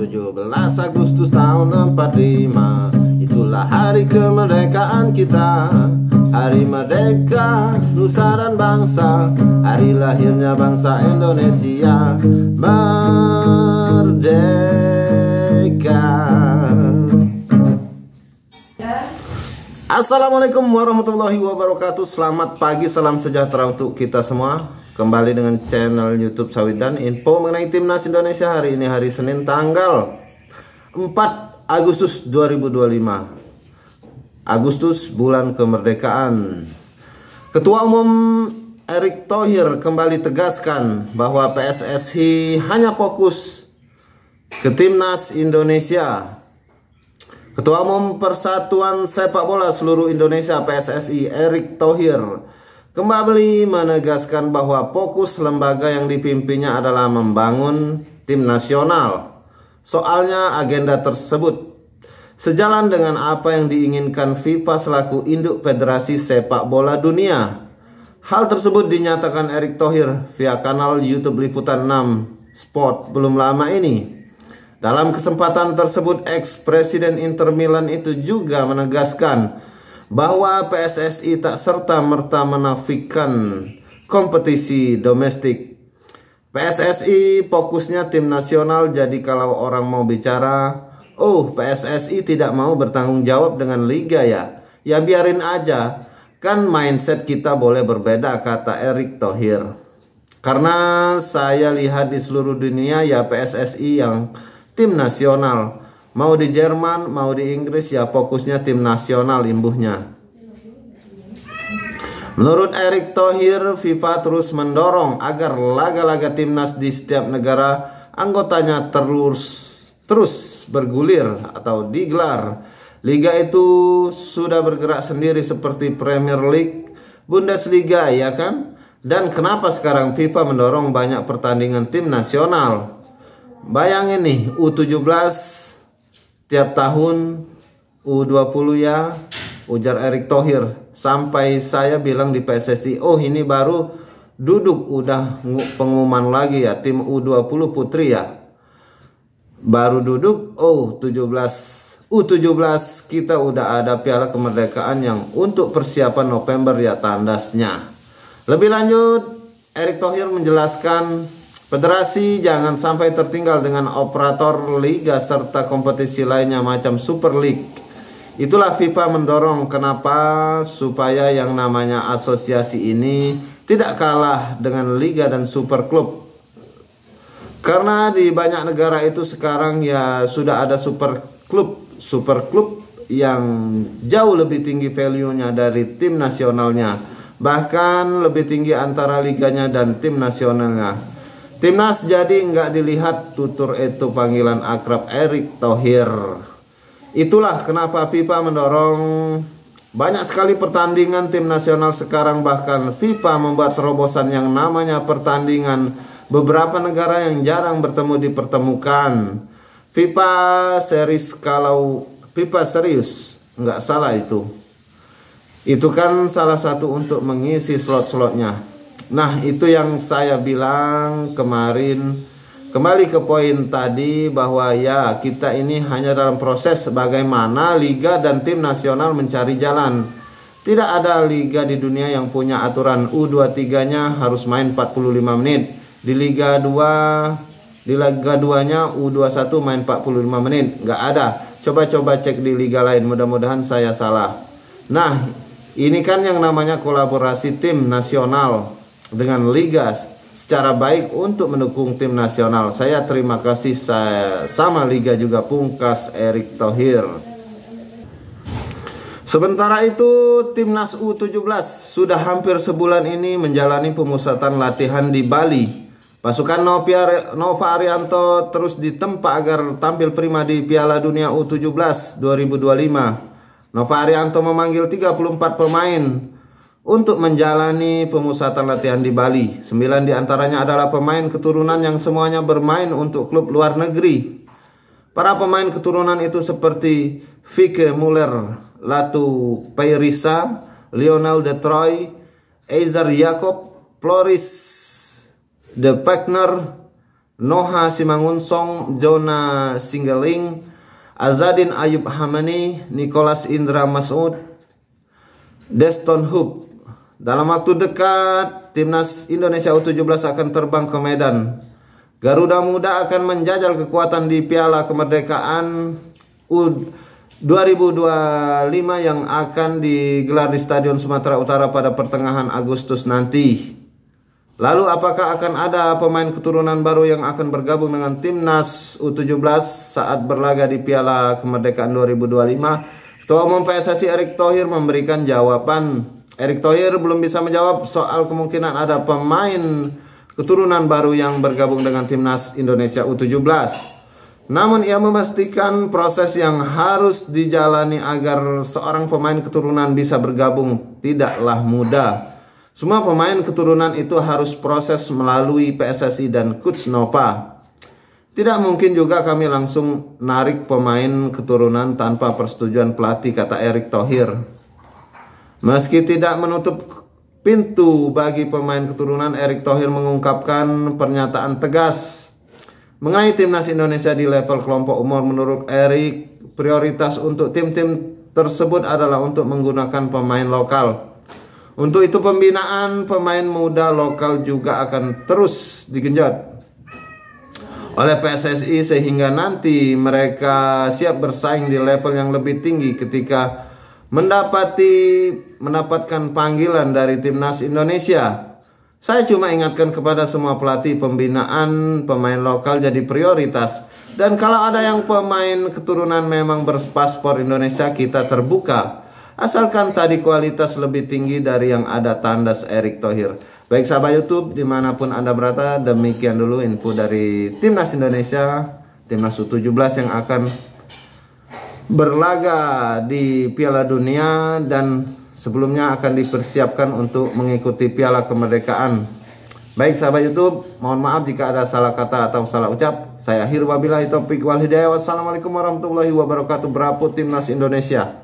17 Agustus tahun 45, itulah hari kemerdekaan kita. Hari merdeka, nusa dan bangsa, hari lahirnya bangsa Indonesia. Merdeka. Assalamualaikum warahmatullahi wabarakatuh. Selamat pagi, salam sejahtera untuk kita semua. Kembali dengan channel YouTube Sawit dan info mengenai Timnas Indonesia hari ini, hari Senin tanggal 4 Agustus 2025. Agustus, bulan kemerdekaan. Ketua Umum Erick Thohir kembali tegaskan bahwa PSSI hanya fokus ke Timnas Indonesia. Ketua Umum Persatuan Sepak Bola Seluruh Indonesia PSSI Erick Thohir kembali menegaskan bahwa fokus lembaga yang dipimpinnya adalah membangun tim nasional. Soalnya agenda tersebut sejalan dengan apa yang diinginkan FIFA selaku induk Federasi Sepak Bola Dunia. Hal tersebut dinyatakan Erick Thohir via kanal YouTube Liputan 6 Sport belum lama ini. Dalam kesempatan tersebut, ex-presiden Inter Milan itu juga menegaskan bahwa PSSI tak serta-merta menafikan kompetisi domestik. PSSI fokusnya tim nasional, jadi kalau orang mau bicara, oh PSSI tidak mau bertanggung jawab dengan liga ya biarin aja. Kan mindset kita boleh berbeda, kata Erick Thohir. Karena saya lihat di seluruh dunia ya PSSI yang tim nasional. Mau di Jerman, mau di Inggris ya fokusnya tim nasional imbuhnya. Menurut Erick Thohir, FIFA terus mendorong agar laga-laga timnas di setiap negara anggotanya terus bergulir atau digelar. Liga itu sudah bergerak sendiri seperti Premier League, Bundesliga, ya kan? Dan kenapa sekarang FIFA mendorong banyak pertandingan tim nasional? Bayangin nih, U17 tiap tahun, U20 ya, ujar Erick Thohir. Sampai saya bilang di PSSI, oh ini baru duduk udah pengumuman lagi ya, tim U20 putri ya. Baru duduk, oh U17 kita udah ada piala kemerdekaan yang untuk persiapan November ya tandasnya. Lebih lanjut, Erick Thohir menjelaskan federasi jangan sampai tertinggal dengan operator liga serta kompetisi lainnya macam Super League. Itulah FIFA mendorong kenapa supaya yang namanya asosiasi ini tidak kalah dengan liga dan super klub. Karena di banyak negara itu sekarang ya sudah ada super klub yang jauh lebih tinggi value-nya dari tim nasionalnya. Bahkan lebih tinggi antara liganya dan tim nasionalnya. Timnas jadi nggak dilihat, tutur itu panggilan akrab Erick Thohir. Itulah kenapa FIFA mendorong banyak sekali pertandingan tim nasional sekarang. Bahkan FIFA membuat terobosan yang namanya pertandingan beberapa negara yang jarang bertemu dipertemukan. FIFA series, kalau FIFA serius nggak salah itu kan salah satu untuk mengisi slot-slotnya. Nah itu yang saya bilang kemarin. Kembali ke poin tadi bahwa ya kita ini hanya dalam proses bagaimana liga dan tim nasional mencari jalan. Tidak ada liga di dunia yang punya aturan U23-nya harus main 45 menit. Di Liga 2-nya U21 main 45 menit. Nggak ada. Coba-coba cek di liga lain, mudah-mudahan saya salah. Nah ini kan yang namanya kolaborasi tim nasional dengan liga secara baik untuk mendukung tim nasional. Saya terima kasih sama liga juga, pungkas Erick Thohir. Sementara itu timnas U17 sudah hampir sebulan ini menjalani pemusatan latihan di Bali. Pasukan Nova Arianto terus ditempa agar tampil prima di Piala Dunia U17 2025. Nova Arianto memanggil 34 pemain untuk menjalani pemusatan latihan di Bali. 9 diantaranya adalah pemain keturunan yang semuanya bermain untuk klub luar negeri. Para pemain keturunan itu seperti Vike Muller, Latu Peirisa, Lionel De Troy, Eizer Jacob, Floris De Pagner, Noha Simangunsong, Jona Singgeling, Azadin Ayub Hamani, Nicholas Indra Masud, Deston Hub. Dalam waktu dekat, timnas Indonesia U17 akan terbang ke Medan. Garuda Muda akan menjajal kekuatan di Piala Kemerdekaan U2025 yang akan digelar di Stadion Sumatera Utara pada pertengahan Agustus nanti. Lalu apakah akan ada pemain keturunan baru yang akan bergabung dengan timnas U17 saat berlaga di Piala Kemerdekaan 2025? Ketua Umum PSSI Erick Thohir memberikan jawaban. Erick Thohir belum bisa menjawab soal kemungkinan ada pemain keturunan baru yang bergabung dengan timnas Indonesia U17. Namun ia memastikan proses yang harus dijalani agar seorang pemain keturunan bisa bergabung tidaklah mudah. Semua pemain keturunan itu harus proses melalui PSSI dan Coach Nova. Tidak mungkin juga kami langsung narik pemain keturunan tanpa persetujuan pelatih, kata Erick Thohir. Meski tidak menutup pintu bagi pemain keturunan, Erick Thohir mengungkapkan pernyataan tegas mengenai timnas Indonesia di level kelompok umur. Menurut Erick, prioritas untuk tim-tim tersebut adalah untuk menggunakan pemain lokal. Untuk itu pembinaan pemain muda lokal juga akan terus digenjot oleh PSSI sehingga nanti mereka siap bersaing di level yang lebih tinggi ketika mendapatkan panggilan dari timnas Indonesia. Saya cuma ingatkan kepada semua pelatih, pembinaan pemain lokal jadi prioritas. Dan kalau ada yang pemain keturunan memang berpaspor Indonesia, kita terbuka. Asalkan tadi kualitas lebih tinggi dari yang ada, tandas Erick Thohir. Baik sahabat YouTube dimanapun Anda berada, demikian dulu info dari timnas Indonesia, timnas U17 yang akan berlaga di Piala Dunia dan sebelumnya akan dipersiapkan untuk mengikuti Piala Kemerdekaan. Baik sahabat YouTube, mohon maaf jika ada salah kata atau salah ucap. Saya akhir wabillahi taufik wal hidayah. Wassalamualaikum warahmatullahi wabarakatuh. Bravo timnas Indonesia.